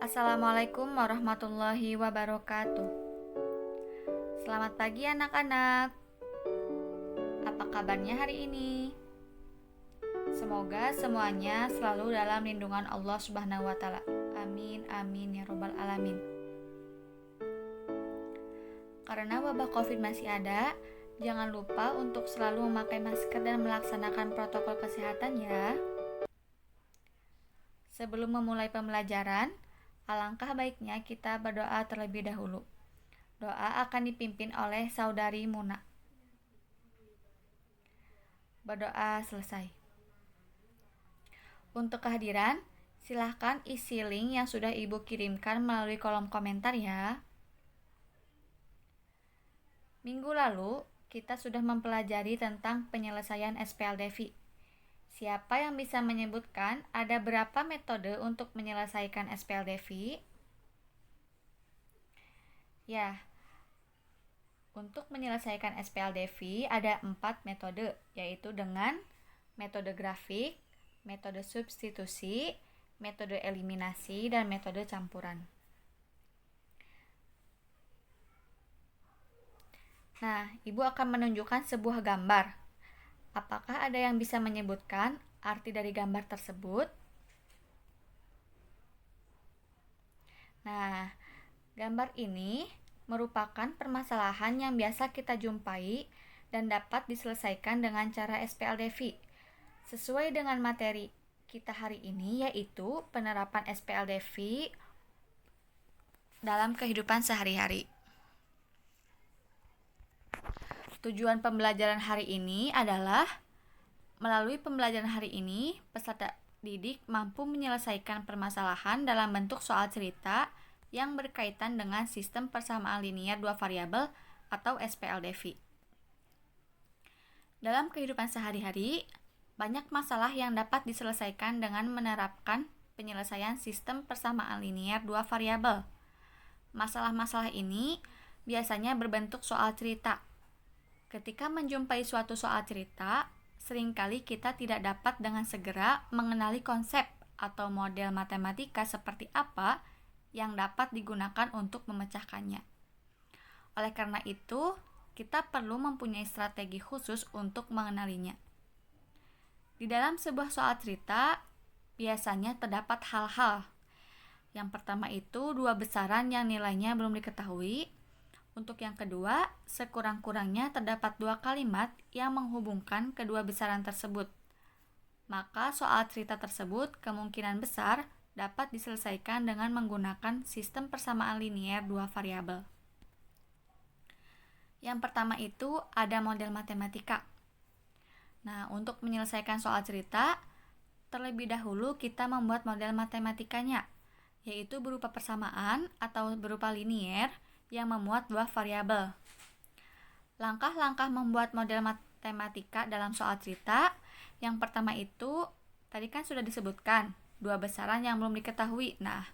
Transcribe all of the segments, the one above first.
Assalamualaikum warahmatullahi wabarakatuh. Selamat pagi anak-anak. Apa kabarnya hari ini? Semoga semuanya selalu dalam lindungan Allah Subhanahu wa taala. Amin amin ya robbal alamin. Karena wabah Covid masih ada, jangan lupa untuk selalu memakai masker dan melaksanakan protokol kesehatan ya. Sebelum memulai pembelajaran, alangkah baiknya kita berdoa terlebih dahulu. Doa akan dipimpin oleh Saudari Muna. Berdoa selesai. Untuk kehadiran, silahkan isi link yang sudah Ibu kirimkan melalui kolom komentar ya. Minggu lalu, kita sudah mempelajari tentang penyelesaian SPLDV. Siapa yang bisa menyebutkan ada berapa metode untuk menyelesaikan SPLDV? Ya, untuk menyelesaikan SPLDV ada 4 metode, yaitu dengan metode grafik, metode substitusi, metode eliminasi, dan metode campuran. Nah, Ibu akan menunjukkan sebuah gambar. Apakah ada yang bisa menyebutkan arti dari gambar tersebut? Nah, gambar ini merupakan permasalahan yang biasa kita jumpai dan dapat diselesaikan dengan cara SPLDV. Sesuai dengan materi kita hari ini, yaitu penerapan SPLDV dalam kehidupan sehari-hari. Tujuan pembelajaran hari ini adalah melalui pembelajaran hari ini, peserta didik mampu menyelesaikan permasalahan dalam bentuk soal cerita yang berkaitan dengan sistem persamaan linear dua variabel atau SPLDV. Dalam kehidupan sehari-hari, banyak masalah yang dapat diselesaikan dengan menerapkan penyelesaian sistem persamaan linear dua variabel. Masalah-masalah ini biasanya berbentuk soal cerita. Ketika menjumpai suatu soal cerita, seringkali kita tidak dapat dengan segera mengenali konsep atau model matematika seperti apa yang dapat digunakan untuk memecahkannya. Oleh karena itu, kita perlu mempunyai strategi khusus untuk mengenalinya. Di dalam sebuah soal cerita, biasanya terdapat hal-hal. Yang pertama itu dua besaran yang nilainya belum diketahui. Untuk yang kedua, sekurang-kurangnya terdapat dua kalimat yang menghubungkan kedua besaran tersebut. Maka soal cerita tersebut kemungkinan besar dapat diselesaikan dengan menggunakan sistem persamaan linear dua variabel. Yang pertama itu ada model matematika. Nah, untuk menyelesaikan soal cerita, terlebih dahulu kita membuat model matematikanya, yaitu berupa persamaan atau berupa linier yang memuat dua variabel. Langkah-langkah membuat model matematika dalam soal cerita, yang pertama itu tadi kan sudah disebutkan, dua besaran yang belum diketahui. Nah,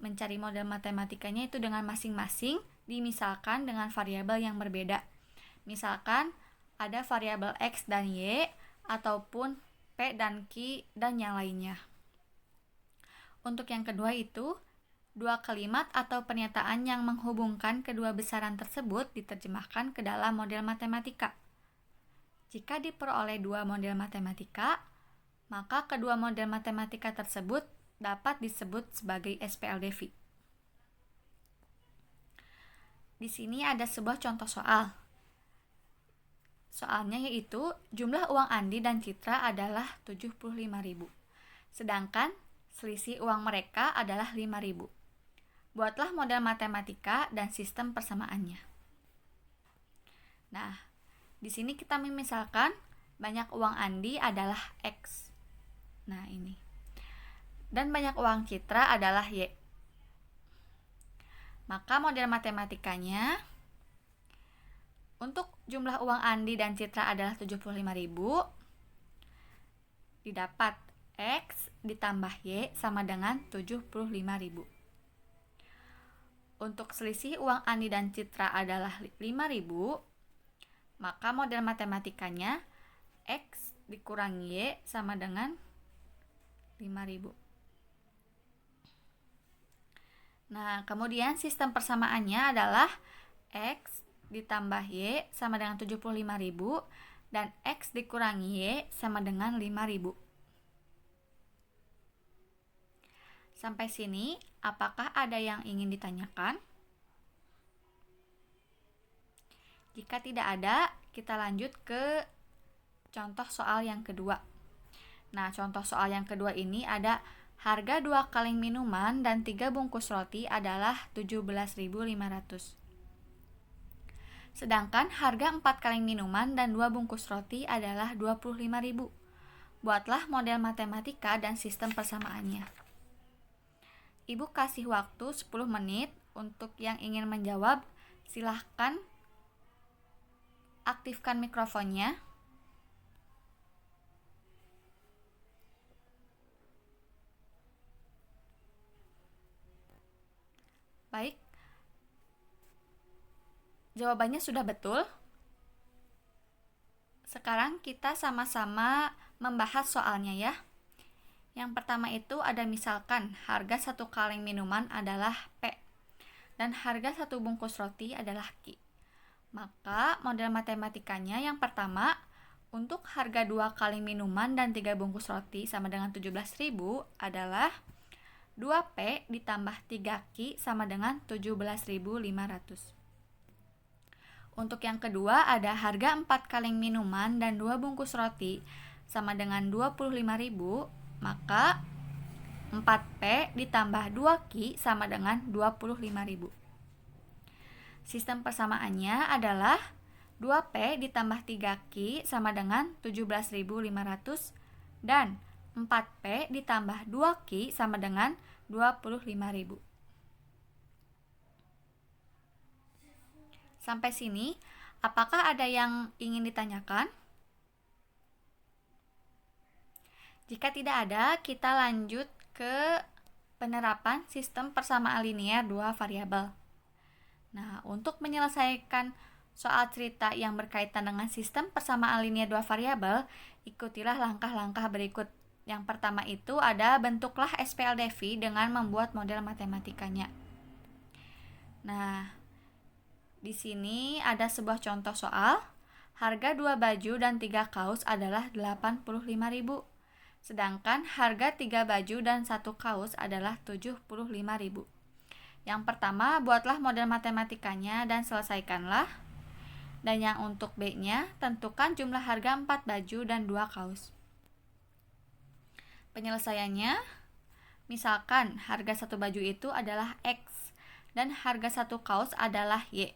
mencari model matematikanya itu dengan masing-masing dimisalkan dengan variabel yang berbeda. Misalkan ada variabel X dan Y ataupun P dan Q dan yang lainnya. Untuk yang kedua itu dua kalimat atau pernyataan yang menghubungkan kedua besaran tersebut diterjemahkan ke dalam model matematika. Jika diperoleh dua model matematika, maka kedua model matematika tersebut dapat disebut sebagai SPLDV. Di sini ada sebuah contoh soal. Soalnya yaitu jumlah uang Andi dan Citra adalah 75.000. Sedangkan selisih uang mereka adalah 5.000. Buatlah model matematika dan sistem persamaannya. Nah, di sini kita memisalkan banyak uang Andi adalah X. Nah, ini. Dan banyak uang Citra adalah Y. Maka model matematikanya untuk jumlah uang Andi dan Citra adalah 75.000, didapat X ditambah Y sama dengan 75.000. Untuk selisih uang Andi dan Citra adalah 5.000, maka model matematikanya X dikurangi Y sama dengan 5.000. Nah, kemudian sistem persamaannya adalah X ditambah Y sama dengan 75.000 dan X dikurangi Y sama dengan 5.000. Sampai sini, apakah ada yang ingin ditanyakan? Jika tidak ada, kita lanjut ke contoh soal yang kedua. Nah, contoh soal yang kedua ini ada harga 2 kaleng minuman dan 3 bungkus roti adalah 17.500. Sedangkan harga 4 kaleng minuman dan 2 bungkus roti adalah 25.000. Buatlah model matematika dan sistem persamaannya. Ibu kasih waktu 10 menit untuk yang ingin menjawab. Silahkan aktifkan mikrofonnya. Baik. Jawabannya sudah betul. Sekarang kita sama-sama membahas soalnya ya. Yang pertama itu ada misalkan harga 1 kaleng minuman adalah P dan harga 1 bungkus roti adalah Q. Maka model matematikanya yang pertama, untuk harga 2 kaleng minuman dan 3 bungkus roti sama dengan 17.000 adalah 2P ditambah 3Q sama dengan 17.500. Untuk yang kedua ada harga 4 kaleng minuman dan 2 bungkus roti sama dengan 25.000, maka 4P ditambah 2Q sama dengan 25.000. Sistem persamaannya adalah 2P ditambah 3Q sama dengan 17.500 dan 4P ditambah 2Q sama dengan 25.000. Sampai sini, apakah ada yang ingin ditanyakan? Jika tidak ada, kita lanjut ke penerapan sistem persamaan linear 2 variabel. Nah, untuk menyelesaikan soal cerita yang berkaitan dengan sistem persamaan linear 2 variabel, ikutilah langkah-langkah berikut. Yang pertama itu ada bentuklah SPLDV dengan membuat model matematikanya. Nah, di sini ada sebuah contoh soal. Harga 2 baju dan 3 kaos adalah 85.000. Sedangkan harga 3 baju dan 1 kaos adalah 75.000. Yang pertama, buatlah model matematikanya dan selesaikanlah. Dan yang untuk B-nya, tentukan jumlah harga 4 baju dan 2 kaos. Penyelesaiannya, misalkan harga 1 baju itu adalah X dan harga 1 kaos adalah Y.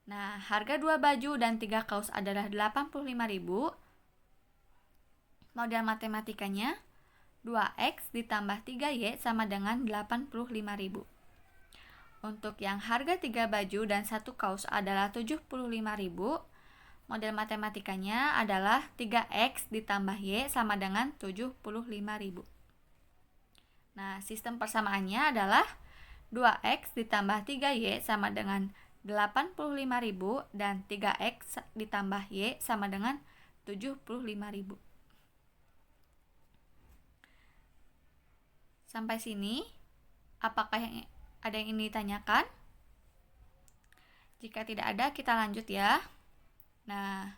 Nah, harga 2 baju dan 3 kaos adalah 85.000. Model matematikanya 2X ditambah 3Y sama dengan 85.000. Untuk yang harga 3 baju dan 1 kaos adalah 75.000, model matematikanya adalah 3X ditambah Y sama dengan 75.000. Nah, sistem persamaannya adalah 2X ditambah 3Y sama dengan 85.000 dan 3X ditambah Y sama dengan 75.000. Sampai sini, apakah ada yang ingin ditanyakan? Jika tidak ada, kita lanjut ya. Nah,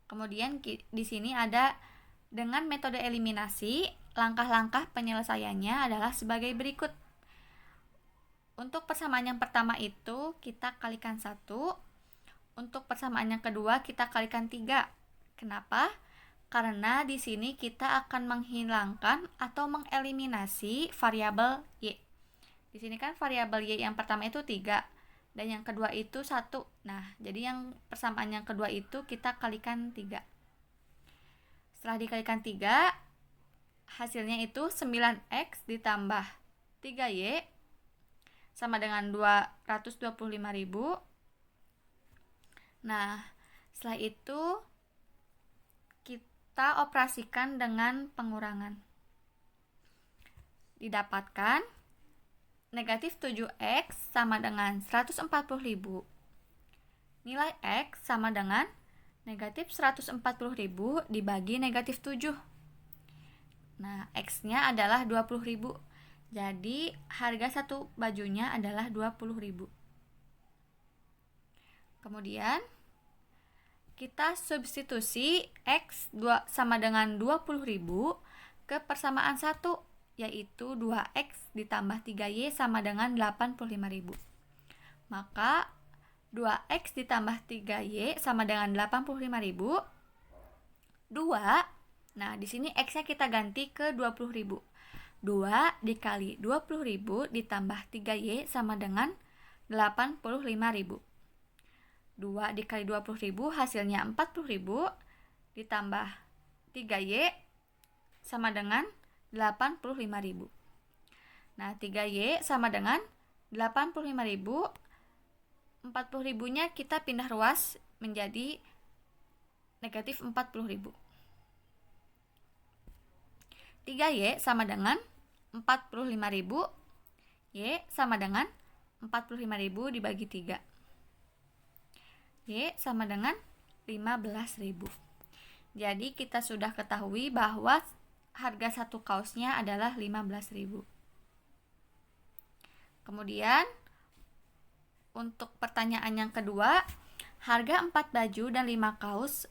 kemudian di sini ada dengan metode eliminasi, langkah-langkah penyelesaiannya adalah sebagai berikut. Untuk persamaan yang pertama itu kita kalikan 1. Untuk persamaan yang kedua kita kalikan 3. Kenapa? Karena di sini kita akan menghilangkan atau mengeliminasi variabel Y. Di sini kan variabel Y yang pertama itu 3 dan yang kedua itu 1. Nah, jadi yang persamaan yang kedua itu kita kalikan 3. Setelah dikalikan 3, hasilnya itu 9X ditambah 3Y sama dengan 225.000. Nah, setelah itu kita operasikan dengan pengurangan. Didapatkan negatif 7X sama dengan 140.000. Nilai X sama dengan negatif 140.000 dibagi negatif 7. Nah, X-nya adalah 20.000. Jadi harga satu bajunya adalah 20.000. Kemudian kita substitusi X sama dengan 20.000 ke persamaan 1, yaitu 2X ditambah 3Y sama dengan 85.000. Maka 2X ditambah 3Y sama dengan 85.000. 2, nah di sini X-nya kita ganti ke 20.000. 2 dikali 20.000 ditambah 3Y sama dengan 85.000. 2 dikali 20.000 hasilnya 40.000 ditambah 3Y sama dengan 85.000. Nah, 3Y sama dengan 85.000. 40.000-nya kita pindah ruas menjadi negatif 40.000. 3Y sama dengan 45.000. Y sama dengan 45.000 dibagi 3. Y sama dengan 15.000. Jadi kita sudah ketahui bahwa harga satu kaosnya adalah 15.000. Kemudian untuk pertanyaan yang kedua, harga 4 baju dan 5 kaos.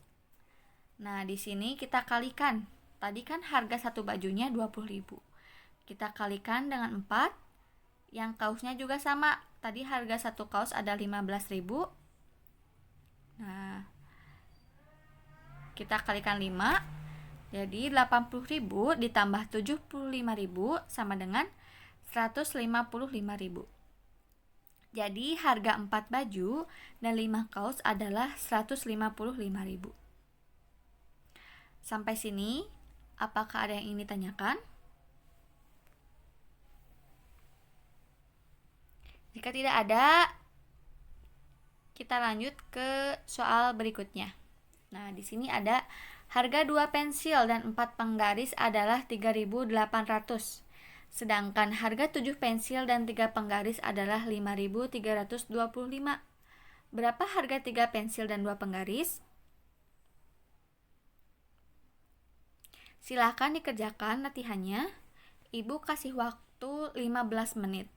Nah, di sini kita kalikan. Tadi kan harga satu bajunya 20.000. Kita kalikan dengan 4. Yang kaosnya juga sama. Tadi harga satu kaos ada 15.000. Nah, kita kalikan 5. Jadi 80.000 ditambah 75.000 sama dengan 155.000. Jadi harga 4 baju dan 5 kaos adalah 155.000. Sampai sini, apakah ada yang ingin ditanyakan? Jika tidak ada, kita lanjut ke soal berikutnya. Nah, di sini ada harga 2 pensil dan 4 penggaris adalah 3.800. Sedangkan harga 7 pensil dan 3 penggaris adalah 5.325. Berapa harga 3 pensil dan 2 penggaris? Silahkan dikerjakan latihannya. Ibu kasih waktu 15 menit.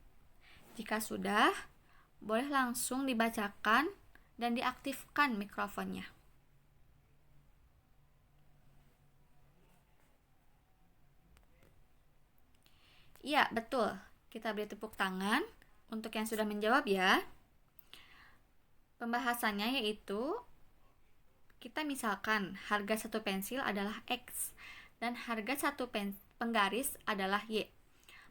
Jika sudah, boleh langsung dibacakan dan diaktifkan mikrofonnya. Iya, betul. Kita beri tepuk tangan untuk yang sudah menjawab ya. Pembahasannya yaitu kita misalkan harga satu pensil adalah X dan harga satu penggaris adalah Y.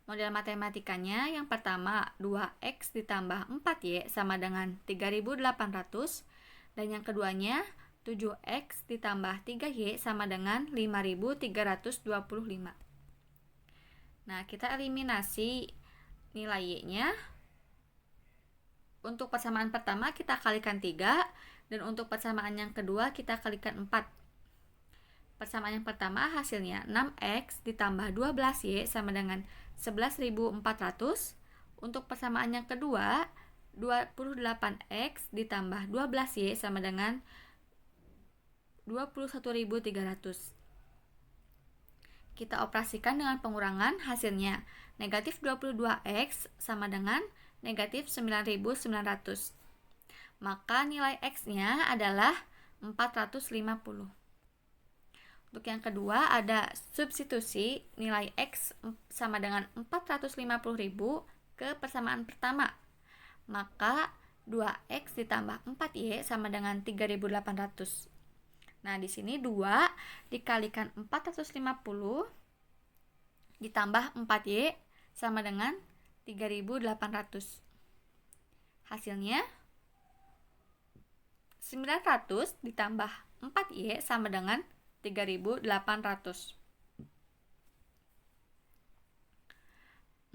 Model matematikanya yang pertama 2X ditambah 4Y sama dengan 3.800 dan yang keduanya 7X ditambah 3Y sama dengan 5.325. Nah, kita eliminasi nilai Y-nya. Untuk persamaan pertama kita kalikan 3 dan untuk persamaan yang kedua kita kalikan 4. Persamaan yang pertama hasilnya 6X ditambah 12Y sama dengan 11.400. Untuk persamaan yang kedua 28X ditambah 12Y sama dengan 21.300. Kita operasikan dengan pengurangan, hasilnya negatif 22X sama dengan negatif 9.900. Maka nilai X-nya adalah 450. Untuk yang kedua ada substitusi nilai X sama dengan 450.000 ke persamaan pertama. Maka 2X ditambah 4Y sama dengan 3.800. Nah, di sini 2 dikalikan 450 ditambah 4Y sama dengan 3.800. Hasilnya 900 ditambah 4Y sama dengan 3.800.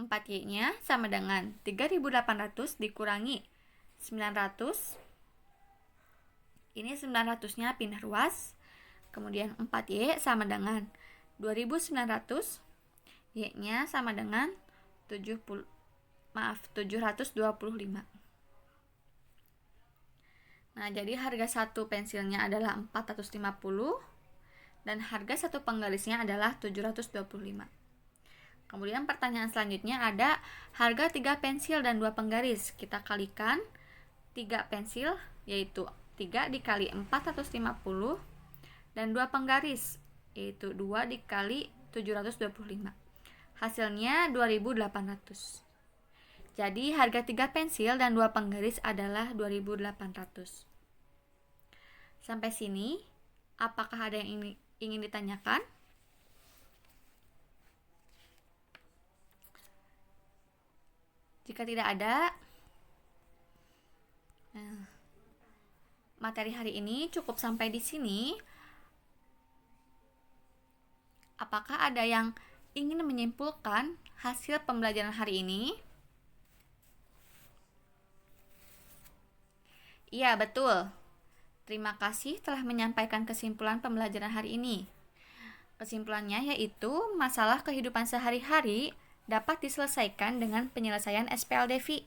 4Y-nya sama dengan 3.800 dikurangi 900. Ini 900-nya pindah ruas. Kemudian 4Y sama dengan 2.900. Y-nya sama dengan 725. Nah, jadi harga satu pensilnya adalah 450 dan harga satu penggarisnya adalah 725. Kemudian pertanyaan selanjutnya ada harga 3 pensil dan 2 penggaris. Kita kalikan 3 pensil yaitu 3 dikali 450 dan 2 penggaris yaitu 2 dikali 725. Hasilnya 2800. Jadi harga 3 pensil dan 2 penggaris adalah 2800. Sampai sini, apakah ada yang ingin ditanyakan? Jika tidak ada, materi hari ini cukup sampai di sini. Apakah ada yang ingin menyimpulkan hasil pembelajaran hari ini? Iya, betul. Terima kasih telah menyampaikan kesimpulan pembelajaran hari ini. Kesimpulannya yaitu masalah kehidupan sehari-hari dapat diselesaikan dengan penyelesaian SPLDV.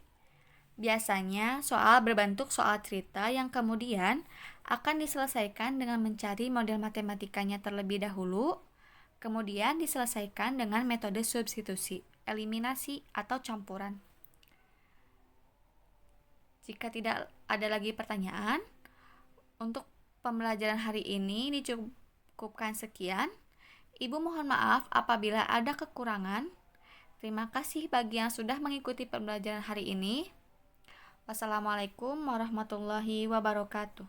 Biasanya soal berbentuk soal cerita yang kemudian akan diselesaikan dengan mencari model matematikanya terlebih dahulu, kemudian diselesaikan dengan metode substitusi, eliminasi, atau campuran. Jika tidak ada lagi pertanyaan, untuk pembelajaran hari ini dicukupkan sekian. Ibu mohon maaf apabila ada kekurangan. Terima kasih bagi yang sudah mengikuti pembelajaran hari ini. Wassalamualaikum warahmatullahi wabarakatuh.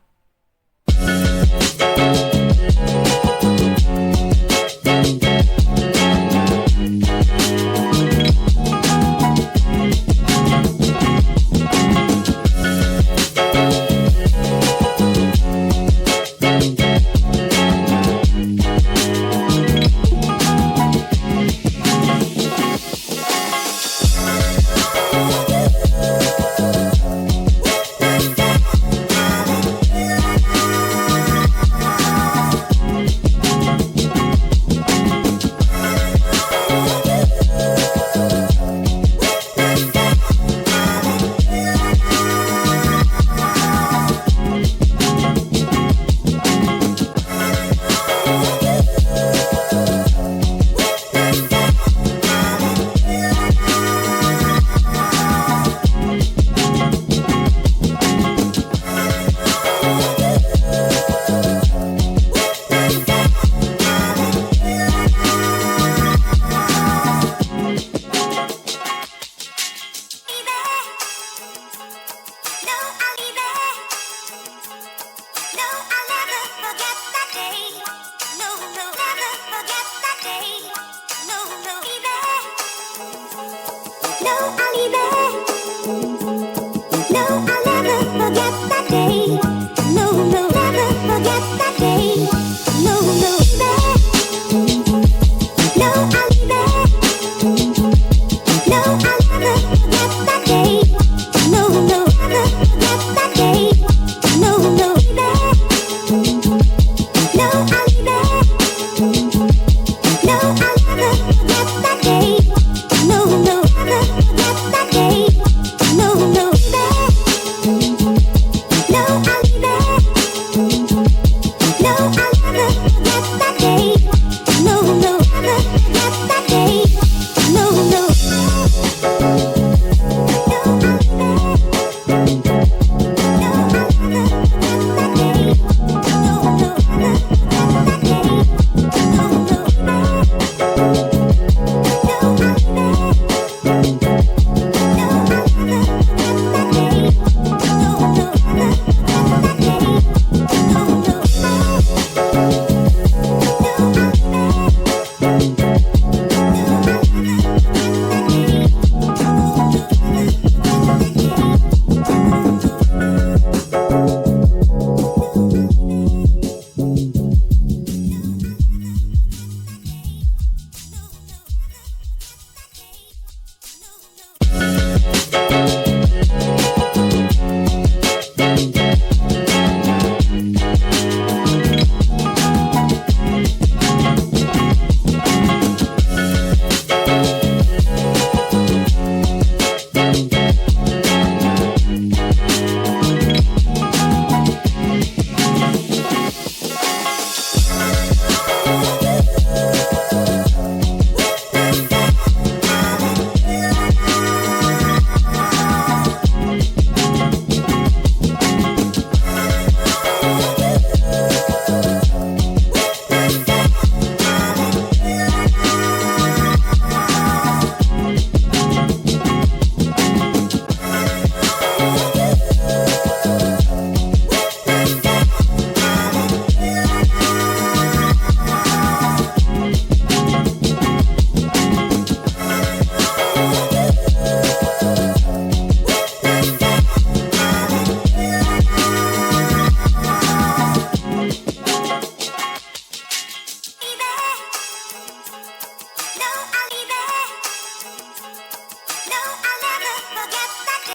No, I'll leave it.